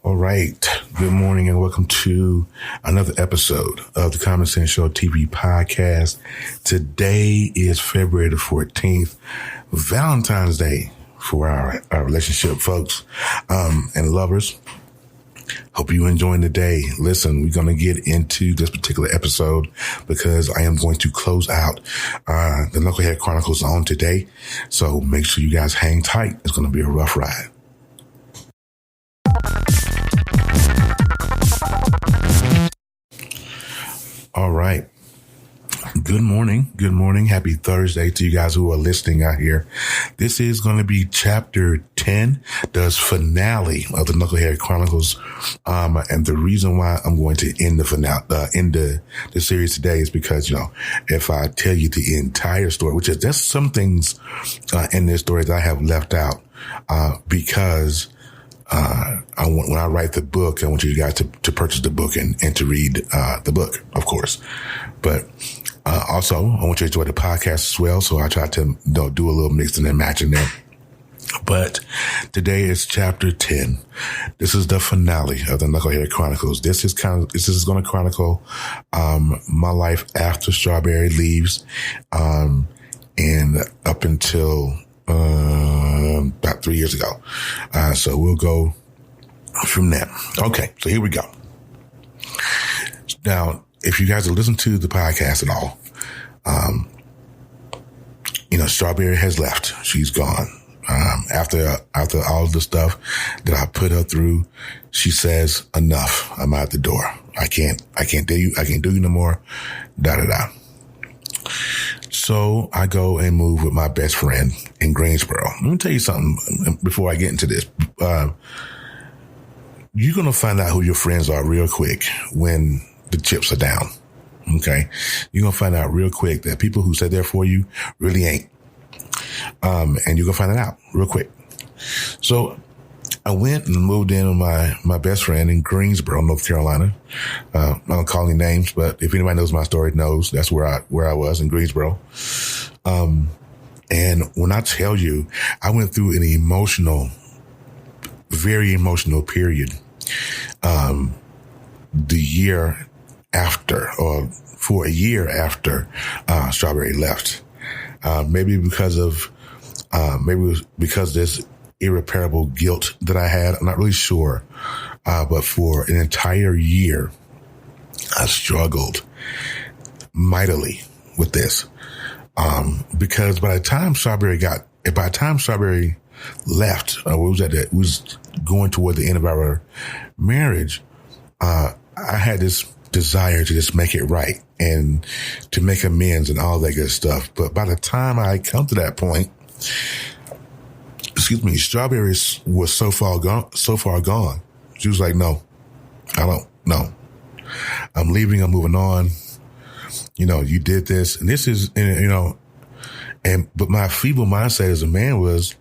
All right. Good morning and welcome to another episode of the Common Sense Show TV podcast. Today is February the 14th, Valentine's Day for our relationship folks, and lovers. Hope you enjoying the day. Listen, we're going to get into this particular episode because I am going to close out the Knucklehead Chronicles on today. So make sure you guys hang tight. It's going to be a rough ride. All right. Good morning. Good morning. Happy Thursday to you guys who are listening out here. This is going to be chapter 10, the finale of the Knucklehead Chronicles. And the reason why I'm going to end the finale, the series today is because, if I tell you the entire story, which is there's some things, in this story that I have left out, because when I write the book, I want you guys to purchase the book and to read the book, of course. But also, I want you to enjoy the podcast as well. So I try to do a little mixing and matching there. But today is chapter 10. This is the finale of the Knucklehead Chronicles. This is going to chronicle my life after Strawberry leaves, and up until about 3 years ago. So we'll go from there. Okay, so here we go. Now, if you guys have listened to the podcast at all, Strawberry has left. She's gone. After all the stuff that I put her through, she says, enough. I'm out the door. I can't do you no more. Da. So I go and move with my best friend in Greensboro. Let me tell you something before I get into this. You're going to find out who your friends are real quick when the chips are down. Okay. You're going to find out real quick that people who said there for you really ain't. And you're going to find it out real quick. So I went and moved in with my best friend in Greensboro, North Carolina. I don't call any names, but if anybody knows my story, knows that's where I was in Greensboro. And when I tell you, I went through an very emotional period, the year after, or for a year after, Strawberry left. Maybe because there's irreparable guilt that I had. I'm not really sure. But for an entire year, I struggled mightily with this. Because by the time Strawberry left, was going toward the end of our marriage, I had this desire to just make it right and to make amends and all that good stuff. But by the time I come to that point, Strawberry was so far gone. She was like, no, I don't, no, I'm leaving. I'm moving on. You did this, and this is, but my feeble mindset as a man was,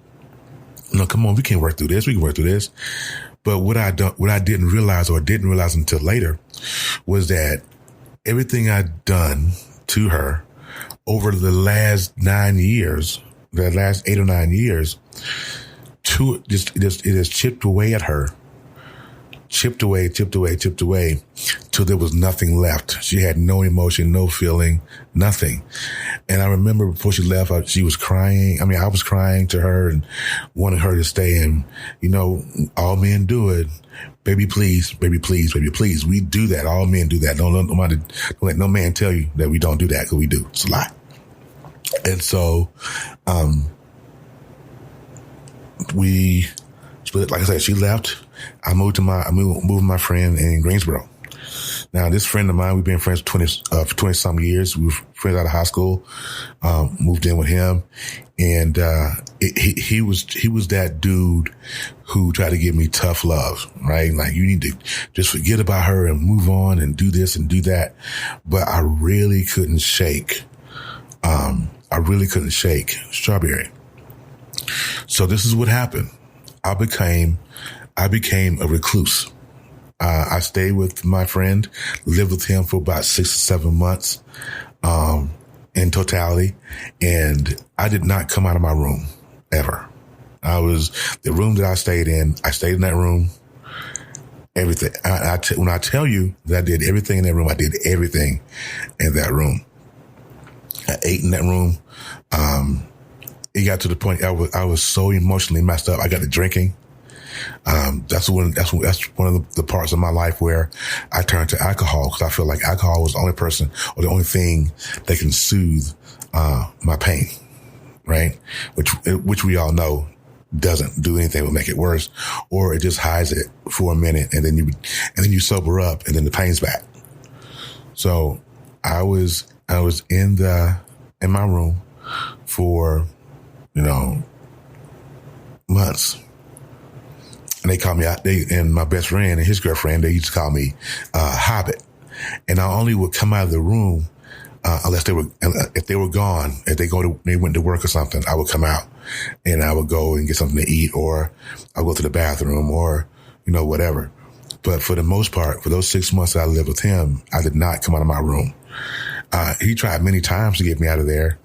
come on, we can work through this. We can work through this. But what I didn't realize until later was that everything I'd done to her over the last 9 years, the last 8 or 9 years, it has chipped away at her. Chipped away, till there was nothing left. She had no emotion, no feeling, nothing. And I remember before she left, she was crying. I mean, I was crying to her and wanted her to stay. And, all men do it. Baby, please, baby, please, baby, please. We do that. All men do that. Don't let no man tell you that we don't do that, because we do. It's a lie. And so, we split. Like I said, she left. I moved with my friend in Greensboro. Now, this friend of mine, we've been friends for 20 some years. We were friends out of high school. Moved in with him, and he was that dude who tried to give me tough love, right? Like, you need to just forget about her and move on and do this and do that. But I really couldn't shake. Strawberry. So this is what happened. I became a recluse. I stayed with my friend, lived with him for about 6 or 7 months, in totality. And I did not come out of my room ever. The room that I stayed in that room everything. When I tell you that I did everything in that room, I did everything in that room. I ate in that room. It got to the point I was so emotionally messed up. I got to drinking. That's one of the parts of my life where I turned to alcohol, because I feel like alcohol was the only person or the only thing that can soothe my pain, right? Which we all know doesn't do anything but make it worse, or it just hides it for a minute, and then you sober up, and then the pain's back. So I was in my room for months. And they called me out. And my best friend and his girlfriend, they used to call me Hobbit. And I only would come out of the room unless if they were gone, if they went to work or something, I would come out and I would go and get something to eat, or I'll go to the bathroom, or whatever. But for the most part, for those 6 months that I lived with him, I did not come out of my room. He tried many times to get me out of there.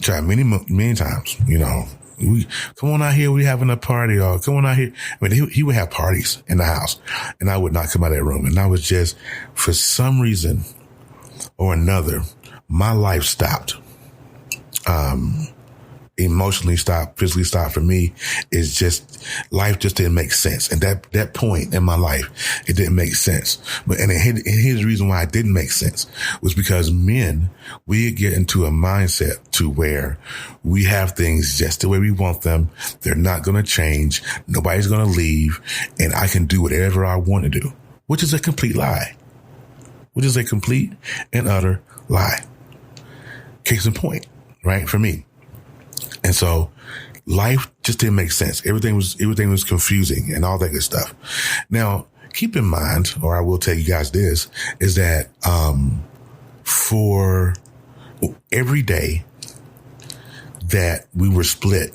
Tried many times. Come on out here, we having a party, or come on out here. I mean, he would have parties in the house, and I would not come out of that room. And I was just, for some reason or another, my life stopped. Emotionally stopped, physically stopped for me. Is just, life just didn't make sense. And that point in my life, it didn't make sense. And here's the reason why it didn't make sense, was because men, we get into a mindset to where we have things just the way we want them. They're not going to change. Nobody's going to leave, and I can do whatever I want to do, which is a complete lie. Which is a complete and utter lie. Case in point, right? For me. And so life just didn't make sense. Everything was confusing and all that good stuff. Now, keep in mind, or I will tell you guys this, is that, for every day that we were split,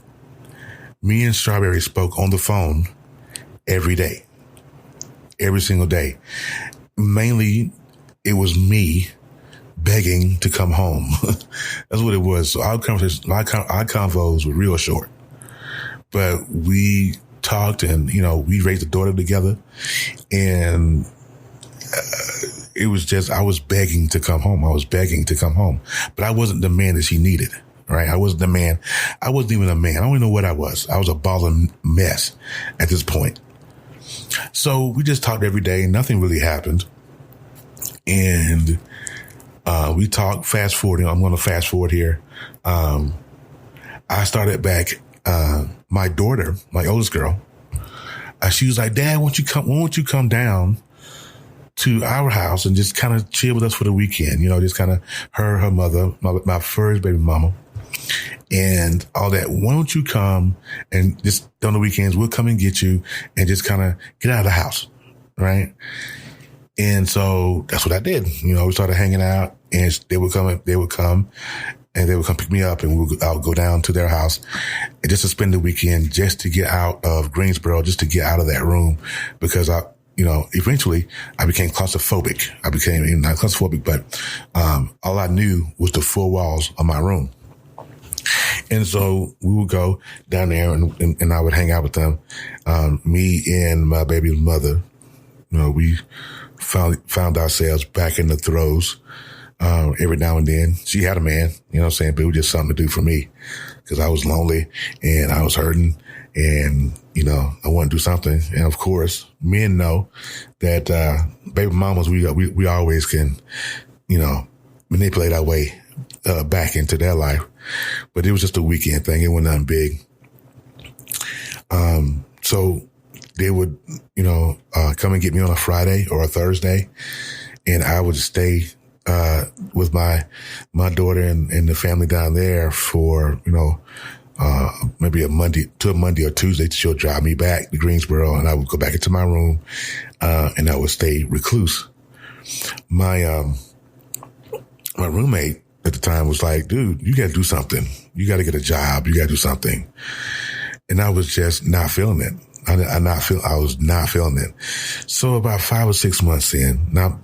me and Strawberry spoke on the phone every day, every single day. Mainly, it was me begging to come home. That's what it was. So our convos were real short, but we talked, and we raised a daughter together, and it was just, I was begging to come home. But I wasn't the man that she needed, right? I wasn't the man. I wasn't even a man. I don't even know what I was. I was a ball of mess at this point. So we just talked every day, and nothing really happened. And we talked, fast forwarding. I'm going to fast forward here. I started back, my daughter, my oldest girl, she was like, Dad, why don't you come down to our house and just kind of chill with us for the weekend? Just kind of her mother, my first baby mama, and all that. Why don't you come, and just on the weekends, we'll come and get you and just kind of get out of the house. Right. And so that's what I did. We started hanging out, and they would come and they would come pick me up, and I would go down to their house and just to spend the weekend, just to get out of Greensboro, just to get out of that room, because eventually I became claustrophobic. I became not claustrophobic, but, all I knew was the four walls of my room. And so we would go down there, and I would hang out with them. Me and my baby's mother, we found ourselves back in the throes, every now and then. She had a man, but it was just something to do for me, because I was lonely and I was hurting, and, I wanted to do something. And of course, men know that, baby mamas, we always can, manipulate our way, back into their life. But it was just a weekend thing. It wasn't nothing big. So they would, come and get me on a Friday or a Thursday, and I would stay with my daughter and the family down there for, maybe a Monday or Tuesday. She'll drive me back to Greensboro, and I would go back into my room, and I would stay recluse. My roommate at the time was like, dude, you got to do something. You got to get a job. You got to do something. And I was just not feeling it. I was not feeling it. So about 5 or 6 months in, now,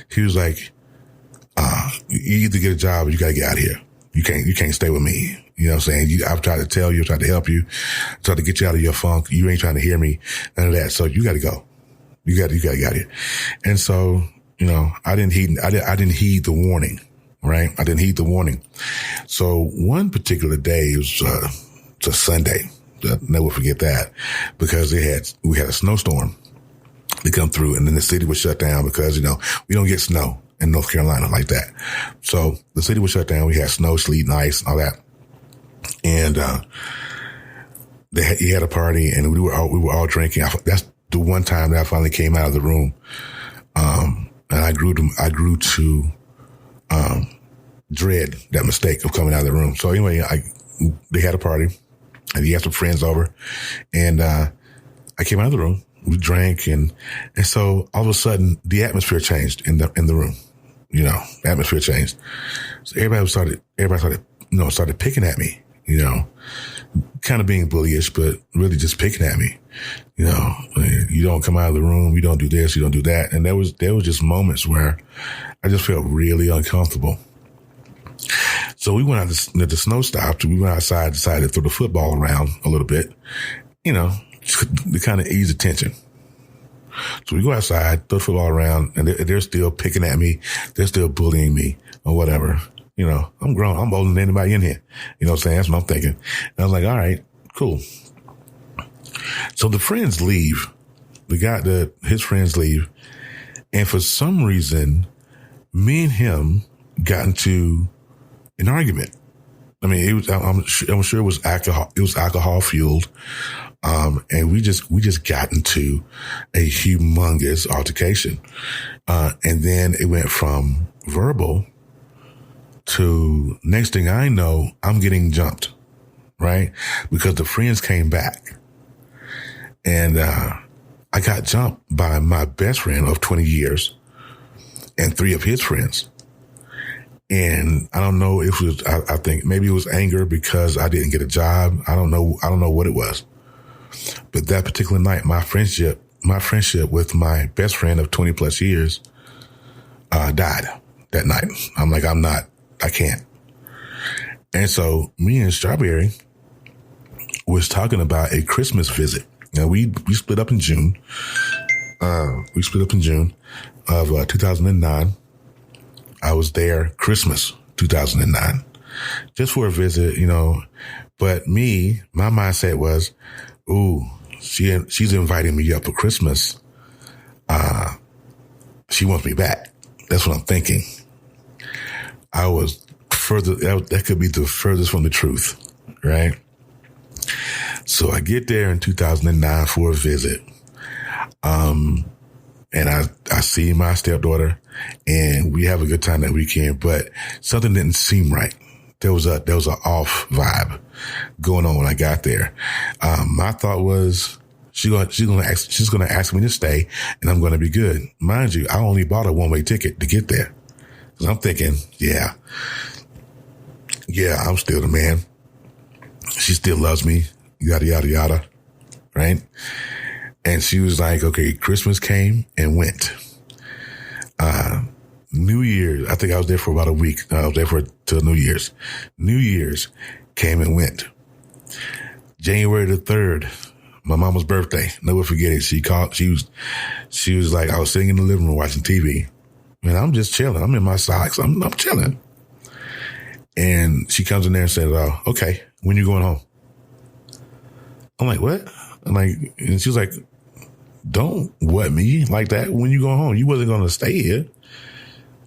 he was like, you either get a job or you got to get out of here. You can't stay with me. You know what I'm saying? I've tried to tell you, tried to help you, tried to get you out of your funk. You ain't trying to hear me, none of that. So you got to go. You got to get out of here. And so, you know, I didn't heed the warning, right? I didn't heed the warning. So one particular day, it was a Sunday. I'll never forget that, because we had a snowstorm to come through, and then the city was shut down because, you know, we don't get snow in North Carolina like that. So the city was shut down. We had snow, sleet, and ice, all that. And, he had a party, and we were all drinking. That's the one time that I finally came out of the room. And I grew to dread that mistake of coming out of the room. So anyway, they had a party, and he had some friends over, and, I came out of the room. We drank, and so all of a sudden the atmosphere changed in the room. You know, atmosphere changed. So everybody started picking at me, you know, kind of being bullyish, but really just picking at me. You know, you don't come out of the room, you don't do this, you don't do that. And there was just moments where I just felt really uncomfortable. So we went out, the snow stopped, we went outside, decided to throw the football around a little bit, you know, to kind of ease the tension. So we go outside, throw the football around, and they're still picking at me. They're still bullying me or whatever. You know, I'm grown. I'm older than anybody in here. You know what I'm saying? That's what I'm thinking. And I was like, all right, cool. So the friends leave. His friends leave. And for some reason, me and him got into an argument. I mean, I'm sure it was alcohol. It was alcohol fueled. And we just got into a humongous altercation. And then it went from verbal to, next thing I know, I'm getting jumped, right? Because the friends came back, and, I got jumped by my best friend of 20 years and 3 of his friends. And I don't know if it was, I think maybe it was anger because I didn't get a job. I don't know what it was. But that particular night, my friendship with my best friend of 20 plus years, died that night. I'm like, I can't. And so me and Strawberry was talking about a Christmas visit. Now we split up in June. We split up in June of 2009. I was there Christmas 2009, just for a visit, you know. But my mindset was, ooh, she's inviting me up for Christmas. She wants me back. That's what I'm thinking. I was further, that could be the furthest from the truth, right? So I get there in 2009 for a visit. And I see my stepdaughter, and we have a good time that weekend, but something didn't seem right. There was a off vibe going on when I got there. My thought was she's gonna ask me to stay, and I'm gonna be good. Mind you, I only bought a one-way ticket to get there. So I'm thinking, yeah, I'm still the man. She still loves me, yada, yada, yada, right? And she was like, okay, Christmas came and went. New Year's, I think I was there for about a week. I was there till New Year's. New Year's came and went. January the 3rd, my mama's birthday. Never forget it. She called, she was like, I was sitting in the living room watching TV, and I'm just chilling. I'm in my socks. I'm chilling. And she comes in there and said, okay, when you going home? I'm like, what? And she was like, don't what me like that. When you going home? You wasn't going to stay here.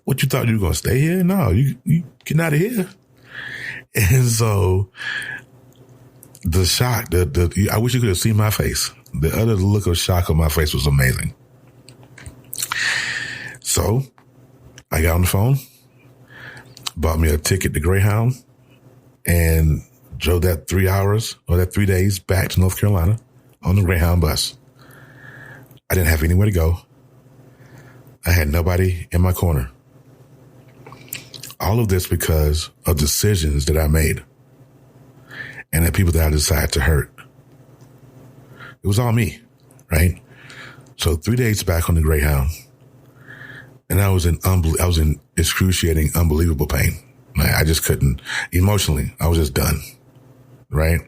What, you thought you were going to stay here? No, you get out of here. And so the shock, I wish you could have seen my face. The other look of shock on my face was amazing. So I got on the phone, bought me a ticket to Greyhound, and drove that 3 days back to North Carolina on the Greyhound bus. I didn't have anywhere to go. I had nobody in my corner. All of this because of decisions that I made and the people that I decided to hurt. It was all me, right? So 3 days back on the Greyhound, and I was in excruciating, unbelievable pain. I just couldn't, emotionally, I was just done. right?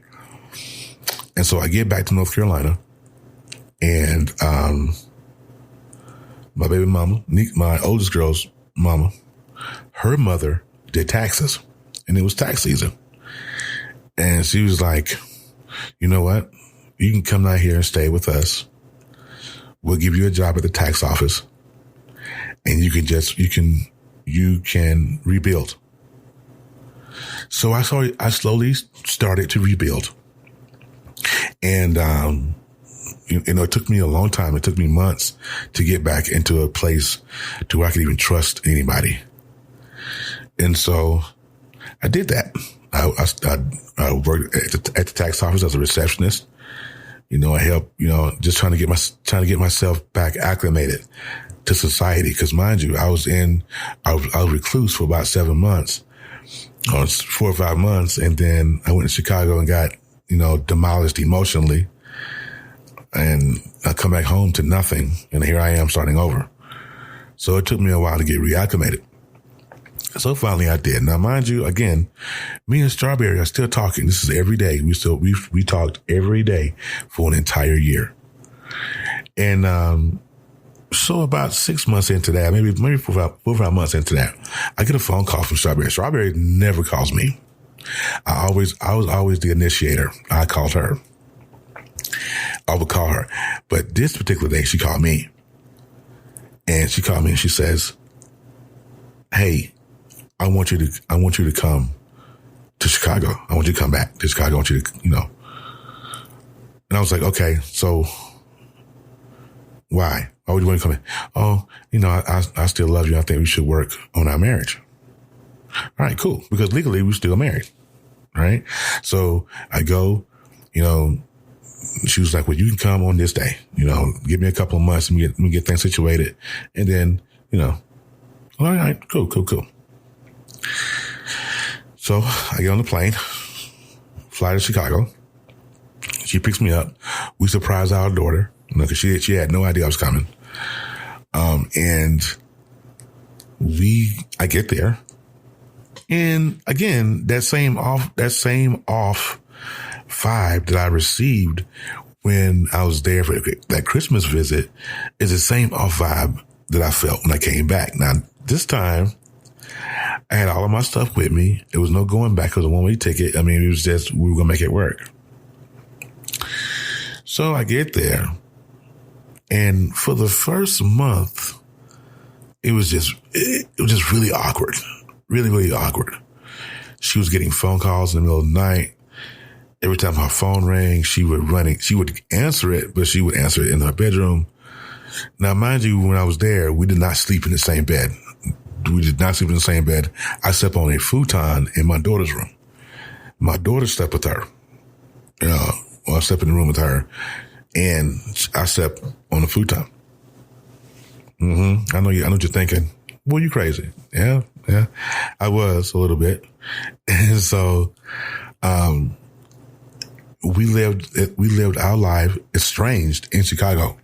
And so I get back to North Carolina, and my baby mama, my oldest girl's mama, her mother did taxes, and it was tax season. And she was like, you know what? You can come down here and stay with us. We'll give you a job at the tax office, and you can rebuild. So I slowly started to rebuild. And, it took me a long time. It took me months to get back into a place to where I could even trust anybody. And so I did that. I worked at the tax office as a receptionist. I helped, just trying to get myself back acclimated to society. Cause mind you, I was recluse for about 7 months, or 4 or 5 months. And then I went to Chicago and got, demolished emotionally. And I come back home to nothing. And here I am starting over. So it took me a while to get reacclimated. So finally I did. Now, mind you, again, me and Strawberry are still talking. This is every day. We talked every day for an entire year. And, so about 6 months into that, maybe 4 or 5 months into that, I get a phone call from Strawberry. Strawberry never calls me. I was always the initiator. I called her. I would call her. But this particular day, she called me. And she called me and she says, hey, I want you to come to Chicago. I want you to come back to Chicago. I want you to, And I was like, okay, so why? Why would you want to come in? Oh, I still love you. I think we should work on our marriage. All right, cool. Because legally we're still married. Right? So I go, she was like, well, you can come on this day, give me a couple of months and me get things situated. And then, all right, cool. So I get on the plane, fly to Chicago. She picks me up. We surprise our daughter, because she had no idea I was coming. And I get there. And again, that same off vibe that I received when I was there for that Christmas visit is the same off vibe that I felt when I came back. Now, this time I had all of my stuff with me. There was no going back. It was a one-way ticket. I mean, it was just, we were going to make it work. So I get there, and for the first month, it was just really awkward. Really, really awkward. She was getting phone calls in the middle of the night. Every time her phone rang, she would answer it, but she would answer it in her bedroom. Now, mind you, when I was there, we did not sleep in the same bed. I slept on a futon in my daughter's room. My daughter slept with her. I slept in the room with her, and I slept on the futon. I know what you're thinking. Boy, you crazy. Yeah. I was a little bit. And so, we lived our life estranged in Chicago.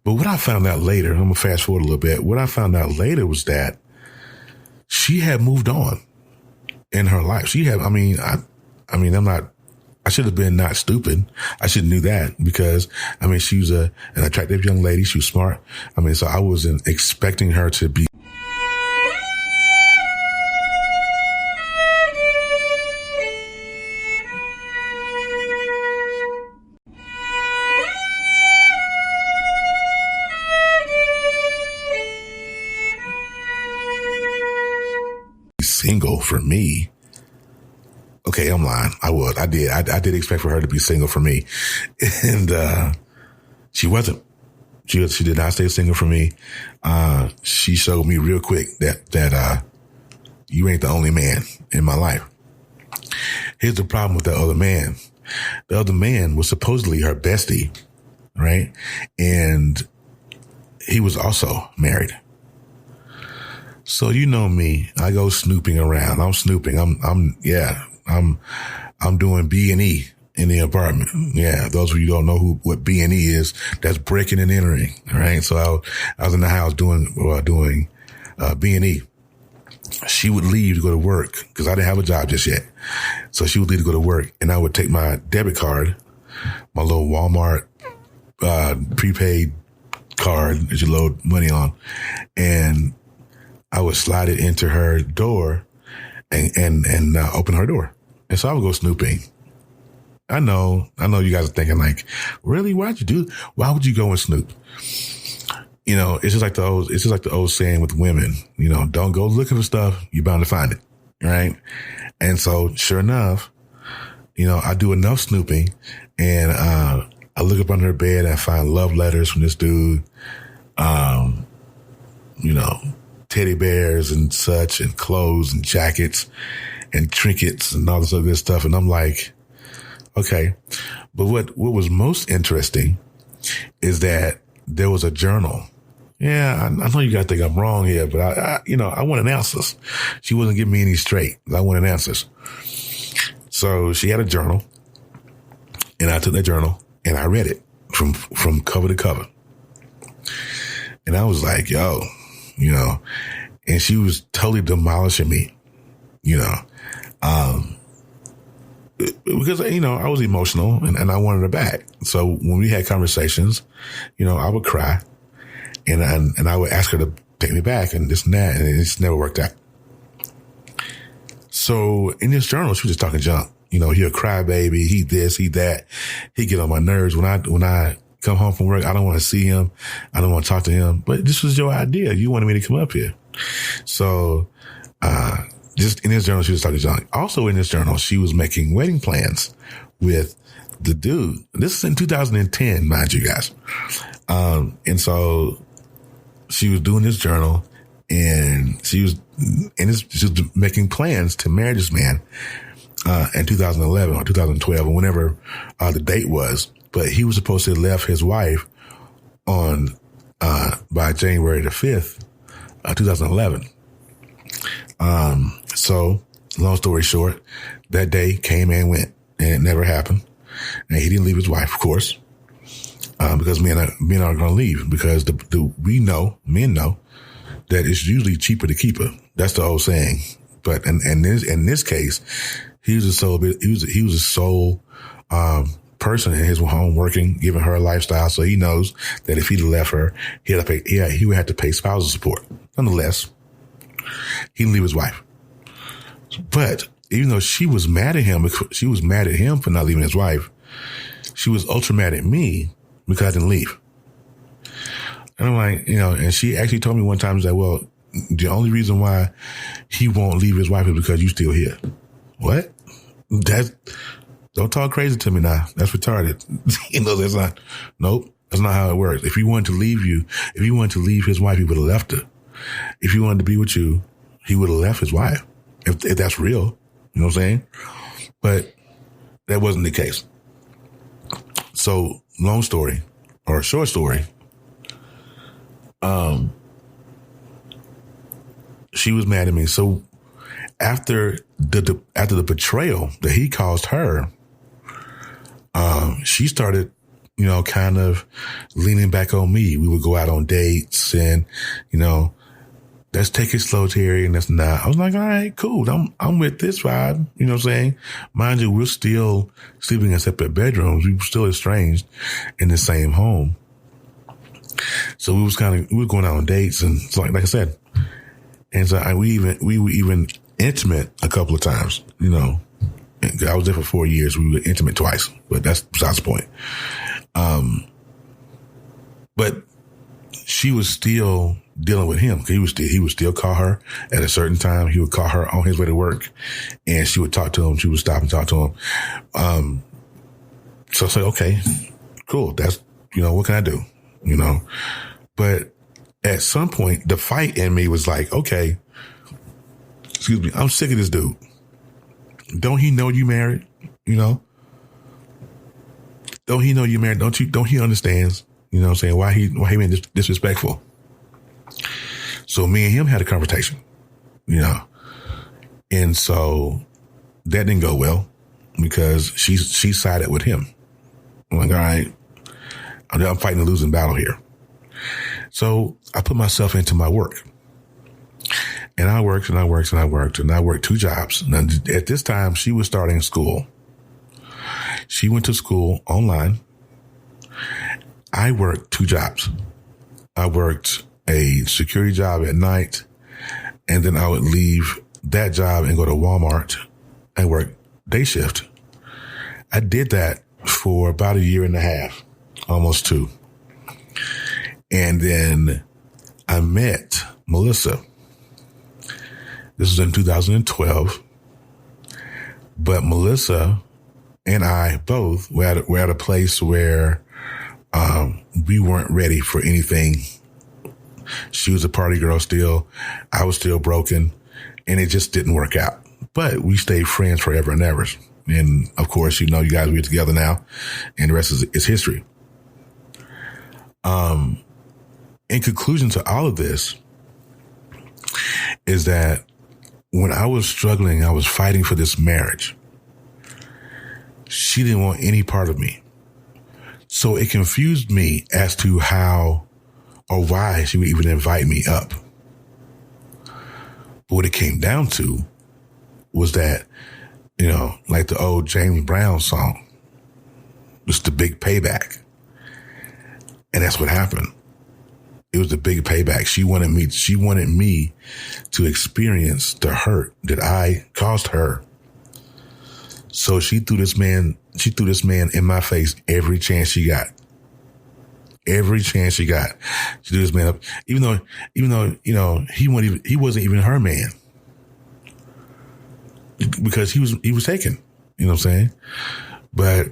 But what I found out later, I'm going to fast forward a little bit. What I found out later was that she had moved on in her life. I should have been not stupid. I should have knew that because, she was an attractive young lady. She was smart. So I wasn't expecting her to be single for me. Okay, I'm lying. I did expect for her to be single for me. And, she wasn't. She did not stay single for me. She showed me real quick that you ain't the only man in my life. Here's the problem with the other man. The other man was supposedly her bestie, right? And he was also married. So you know me, I go snooping around. I'm snooping. I'm doing B&E in the apartment. Yeah. Those of you who don't know what B&E is, that's breaking and entering. Right. So I was in the house doing B&E. she would leave to go to work because I didn't have a job just yet. So she would leave to go to work, and I would take my debit card, my little Walmart prepaid card that you load money on, and I would slide it into her door and open her door. And so I would go snooping. I know you guys are thinking like, really? Why would you go and snoop? It's just like the old saying with women, don't go looking for stuff. You're bound to find it. Right. And so sure enough, I do enough snooping, and, I look up under her bed and I find love letters from this dude, teddy bears and such, and clothes and jackets and trinkets and all this other good stuff. And I'm like, okay. But what was most interesting is that there was a journal. Yeah, I know you got to think I'm wrong here, but I wanted answers. She wasn't giving me any straight. I wanted answers. So she had a journal, and I took that journal and I read it from cover to cover. And I was like, yo, and she was totally demolishing me, because, I was emotional and I wanted her back. So when we had conversations, I would cry and I would ask her to take me back and this and that, and it just never worked out. So in this journal, she was just talking junk. He a crybaby. He this, he that. He get on my nerves. When I come home from work, I don't want to see him. I don't want to talk to him. But this was your idea. You wanted me to come up here. So, just in this journal, she was talking junk. Also in this journal, she was making wedding plans with the dude. This is in 2010, mind you guys. And so she was doing this journal, and she was making plans to marry this man, in 2011 or 2012 or whenever, the date was. But he was supposed to have left his wife on, by January the 5th, 2011. So long story short, that day came and went, and it never happened. And he didn't leave his wife, of course, because men are going to leave, because men know that it's usually cheaper to keep her. That's the old saying. But in this case, he was a sole person in his home working, giving her a lifestyle. So he knows that if he'd left her, he would have to pay spousal support. Nonetheless, he didn't leave his wife. But even though she was mad at him for not leaving his wife, she was ultra mad at me because I didn't leave. And I'm like, and she actually told me one time, she's like, well, the only reason why he won't leave his wife is because you still here. What? Don't talk crazy to me now. That's retarded. Nope. That's not how it works. If he wanted to leave his wife, he would have left her. If he wanted to be with you, he would have left his wife. If that's real, you know what I'm saying? But that wasn't the case. So long story or short story, she was mad at me. So after the betrayal that he caused her, she started, kind of leaning back on me. We would go out on dates and, let's take it slow, Terry. And that's not. I was like, all right, cool. I'm with this vibe. You know what I'm saying? Mind you, we're still sleeping in separate bedrooms. We were still estranged in the same home. So we were going out on dates, and so like I said, and so we were even intimate a couple of times. I was there for 4 years. We were intimate twice, but that's besides the point. But she was still dealing with him. He would still call her at a certain time. He would call her on his way to work, and she would talk to him. She would stop and talk to him. So I said, okay, cool. That's, what can I do? But at some point, the fight in me was like, okay, excuse me, I'm sick of this dude. Don't he know you married? Don't he know you married? Don't he understands? You know what I'm saying? Why he being disrespectful? So me and him had a conversation, and so that didn't go well because she sided with him. I'm like, all right, I'm fighting a losing battle here. So I put myself into my work, And I worked and I worked and I worked and I worked 2 jobs. Now, at this time, she was starting school. She went to school online. I worked 2 jobs. I worked a security job at night, and then I would leave that job and go to Walmart and work day shift. I did that for about 1.5 years, almost 2. And then I met Melissa. This was in 2012. But Melissa and I both were at a place where we weren't ready for anything. She was a party girl still. I was still broken. And it just didn't work out. But we stayed friends forever and ever. And, of course, you guys, we're together now. And the rest is history. In conclusion to all of this is that when I was struggling, I was fighting for this marriage. She didn't want any part of me. So it confused me as to how or why she would even invite me up. But what it came down to was that, like the old James Brown song, it's the big payback. And that's what happened. It was the big payback. She wanted me to experience the hurt that I caused her. So she threw this man in my face every chance she got. Every chance she got. She threw this man up, even though, he wasn't even her man. Because he was taken. You know what I'm saying? But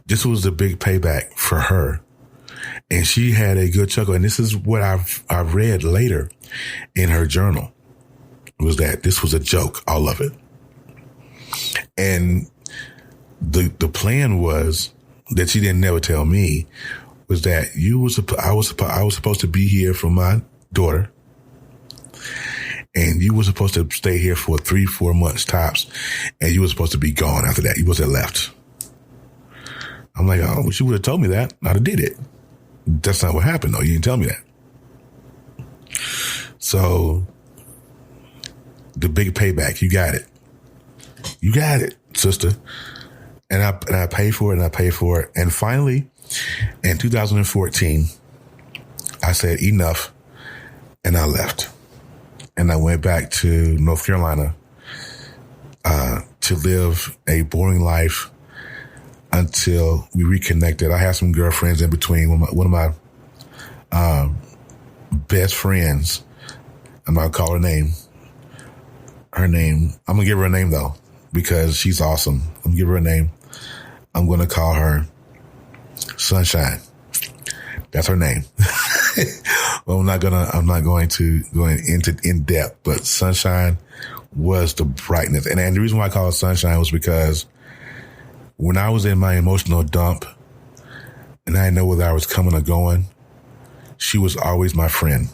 this was the big payback for her. And she had a good chuckle. And this is what I've read later in her journal, was that this was a joke, all of it. And the plan was that she didn't never tell me was that I was supposed to be here for my daughter. And you were supposed to stay here for 3-4 months tops. And you were supposed to be gone after that. You was left. I'm like, oh, well, she would have told me that. I'd have did it. That's not what happened, though. You didn't tell me that. So the big payback, you got it. You got it, sister. And I paid for it and I paid for it. And finally, in 2014, I said enough and I left. And I went back to North Carolina to live a boring life until we reconnected. I had some girlfriends in between. One of my best friends, I'm not going to call her name. I'm going to give her a name, though, because she's awesome. I'm going to give her a name. I'm going to call her Sunshine. That's her name. Well, I'm not going to go into in depth, but Sunshine was the brightness. And the reason why I call her Sunshine was because when I was in my emotional dump and I didn't know whether I was coming or going, she was always my friend.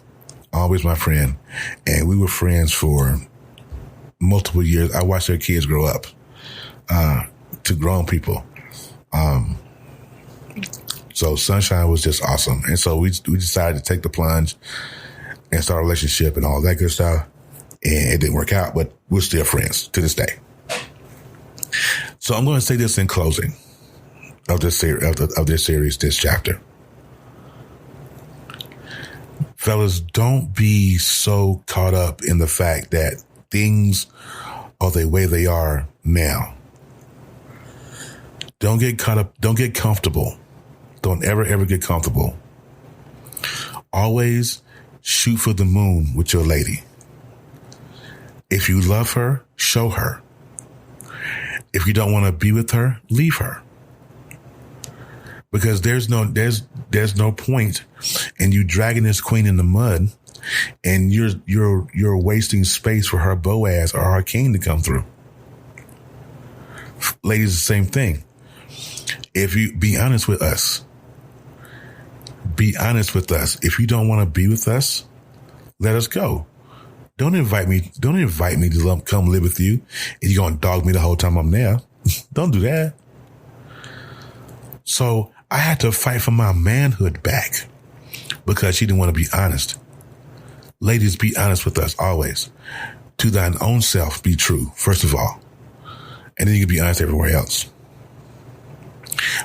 Always my friend. And we were friends for multiple years. I watched her kids grow up to grown people. So Sunshine was just awesome. And so we decided to take the plunge and start a relationship and all that good stuff. And it didn't work out, but we're still friends to this day. So I'm going to say this in closing of this series, this chapter. Fellas, don't be so caught up in the fact that things are the way they are now. Don't get caught up. Don't get comfortable. Don't ever get comfortable. Always shoot for the moon with your lady. If you love her, show her. If you don't want to be with her, leave her. Because there's no point in you dragging this queen in the mud and you're wasting space for her Boaz or her king to come through. Ladies, the same thing. If you be honest with us, if you don't want to be with us, let us go. Don't invite me to come live with you and you're going to dog me the whole time I'm there. Don't do that. So I had to fight for my manhood back because she didn't want to be honest. Ladies, be honest with us always. To thine own self be true, first of all. And then you can be honest everywhere else.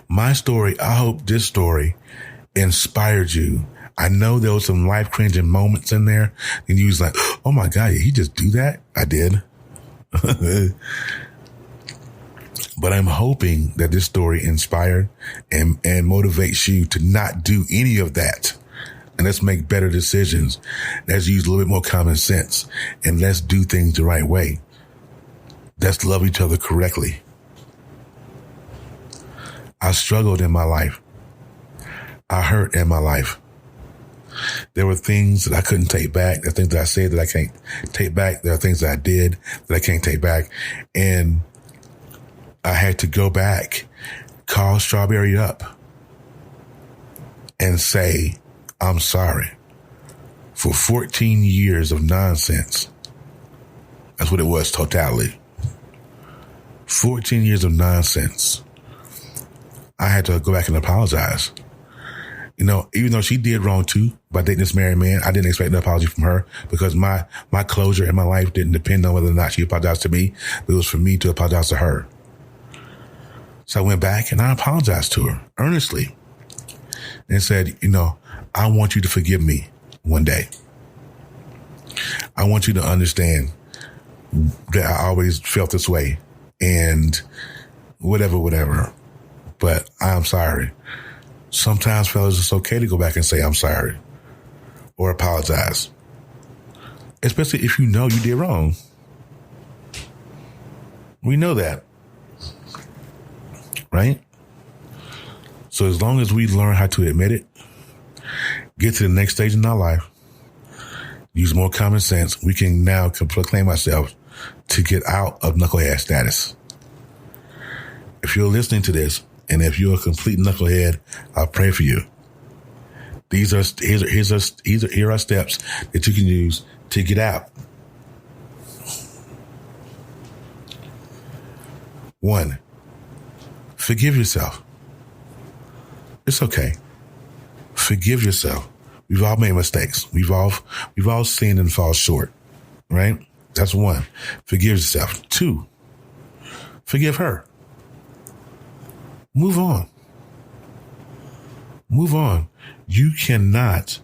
My story, I hope this story inspired you. I know there was some life-changing moments in there. And you was like, oh my God, did he just do that? I did. But I'm hoping that this story inspired and motivates you to not do any of that. And let's make better decisions. Let's use a little bit more common sense. And let's do things the right way. Let's love each other correctly. I struggled in my life. I hurt in my life. There were things that I couldn't take back. There are things that I said that I can't take back. There are things that I did that I can't take back. And I had to go back, call Strawberry up, and say, I'm sorry for 14 years of nonsense. That's what it was, totality. 14 years of nonsense. I had to go back and apologize. You know, even though she did wrong too by dating this married man, I didn't expect an apology from her because my closure in my life didn't depend on whether or not she apologized to me. It was for me to apologize to her. So I went back and I apologized to her earnestly and said, you know, I want you to forgive me one day. I want you to understand that I always felt this way and whatever. But I'm sorry. Sometimes, fellas, it's okay to go back and say, I'm sorry or apologize, especially if you know you did wrong. We know that, right? So as long as we learn how to admit it, get to the next stage in our life, use more common sense, we can now proclaim ourselves to get out of knucklehead status. If you're listening to this, and if you're a complete knucklehead, I'll pray for you. Here are steps that you can use to get out. 1, forgive yourself. It's okay. Forgive yourself. We've all made mistakes. We've all sinned and fall short, right? That's 1. Forgive yourself. 2, forgive her. Move on. Move on. You cannot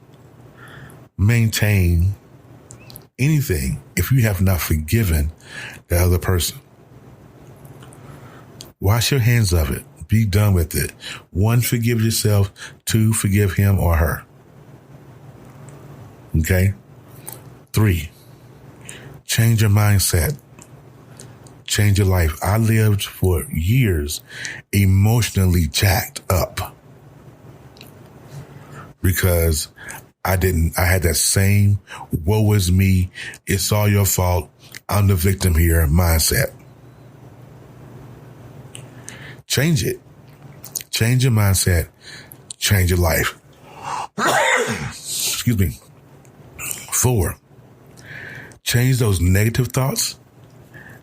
maintain anything if you have not forgiven the other person. Wash your hands of it. Be done with it. 1, forgive yourself. 2, forgive him or her. Okay? 3, change your mindset. Change your life. I lived for years emotionally jacked up because I had that same woe is me, it's all your fault, I'm the victim here mindset. Change it. Change your mindset. Change your life. Excuse me. 4, change those negative thoughts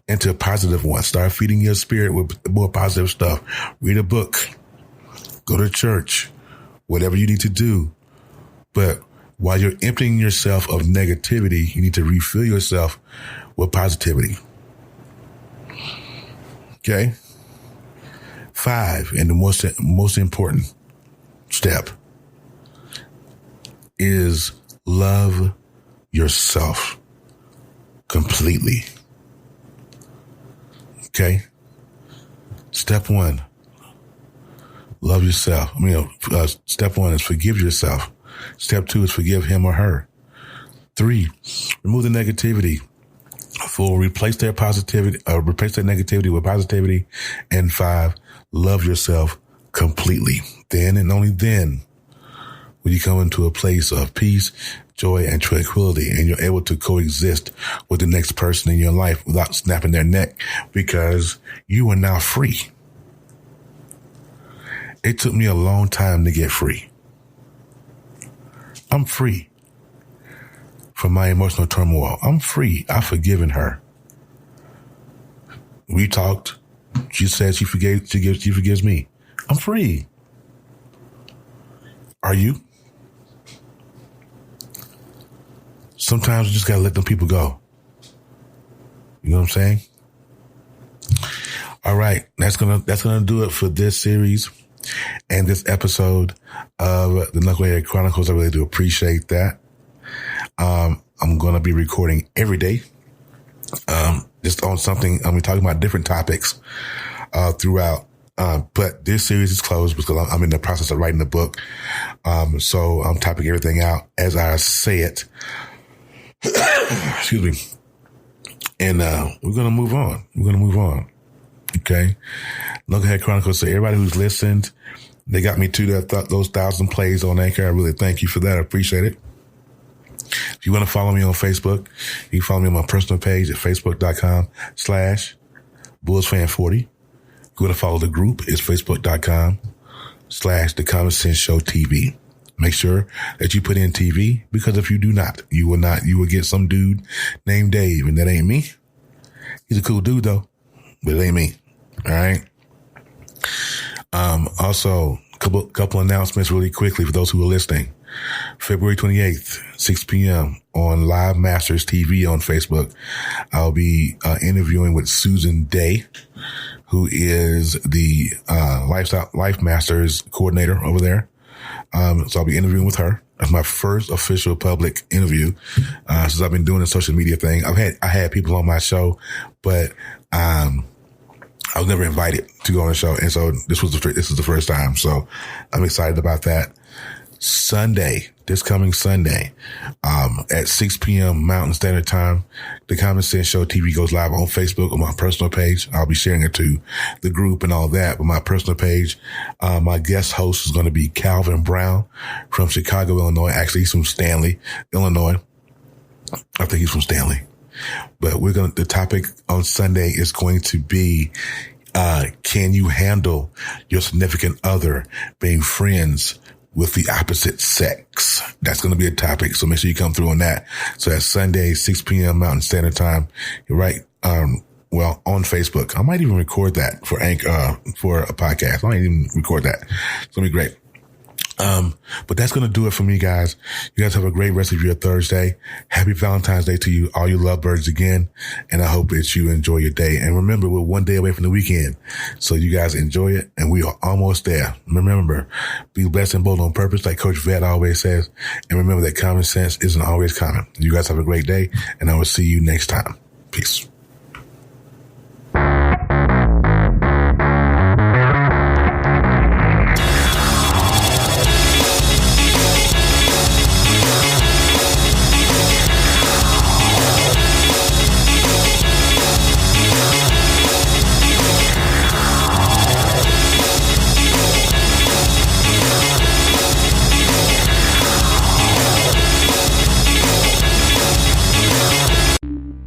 into positive ones. Start feeding your spirit with more positive stuff. Read a book. Go to church. Whatever you need to do. But while you're emptying yourself of negativity, you need to refill yourself with positivity. Okay? 5, and the most important step is love yourself completely. Okay? Step 1, love yourself. Step 1 is forgive yourself. Step 2 is forgive him or her. 3, remove the negativity. 4, replace that negativity with positivity. And 5, love yourself completely. Then and only then will you come into a place of peace, joy, and tranquility, and you're able to coexist with the next person in your life without snapping their neck, because you are now free. It took me a long time to get free. I'm free from my emotional turmoil. I'm free. I've forgiven her. We talked. She said she forgives me. I'm free. Are you? sometimes you just got to let them people go. You know what I'm saying? All right. That's going to do it for this series and this episode of the Knucklehead Chronicles. I really do appreciate that. I'm going to be recording every day, just on something. I'm talking about different topics, throughout. But this series is closed because I'm in the process of writing the book. So I'm typing everything out as I say it. Excuse me. And, we're going to move on. Okay. Knucklehead Chronicles. So everybody who's listened, they got me to those 1,000 plays on Anchor. I really thank you for that. I appreciate it. If you want to follow me on Facebook, you can follow me on my personal page at facebook.com/BullsFan40. If you want to follow the group, it's facebook.com/The Common Sense Show TV. Make sure that you put in TV, because if you do not, you will get some dude named Dave, and that ain't me. He's a cool dude though, but it ain't me. All right. Also, couple announcements really quickly for those who are listening. February 28th, 6 p.m. on Live Masters TV on Facebook. I'll be interviewing with Susan Day, who is the Life Masters coordinator over there. So I'll be interviewing with her. That's my first official public interview since I've been doing the social media thing. I had people on my show, but I was never invited to go on the show, and so this is the first time. So I'm excited about that. This coming Sunday, at 6 p.m. Mountain Standard Time, the Common Sense Show TV goes live on Facebook on my personal page. I'll be sharing it to the group and all that, but my personal page, my guest host is going to be Calvin Brown from Chicago, Illinois. Actually, he's from Stanley, Illinois. I think he's from Stanley, but the topic on Sunday is going to be, can you handle your significant other being friends with the opposite sex? That's going to be a topic. So make sure you come through on that. So that's Sunday, 6 p.m. Mountain Standard Time. You're right. On Facebook. I might even record that for for a podcast. I might even record that. It's going to be great. But that's going to do it for me, guys. You guys have a great rest of your Thursday. Happy Valentine's Day to you, all you lovebirds again. And I hope that you enjoy your day. And remember, we're one day away from the weekend. So you guys enjoy it. And we are almost there. Remember, be blessed and bold on purpose, like Coach Vet always says. And remember that common sense isn't always common. You guys have a great day, and I will see you next time. Peace.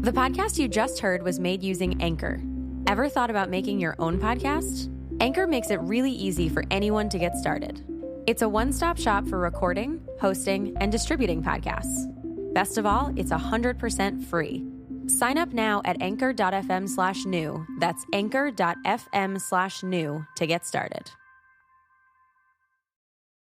The podcast you just heard was made using Anchor. Ever thought about making your own podcast? Anchor makes it really easy for anyone to get started. It's a one-stop shop for recording, hosting, and distributing podcasts. Best of all, it's 100% free. Sign up now at anchor.fm/new. That's anchor.fm/new to get started.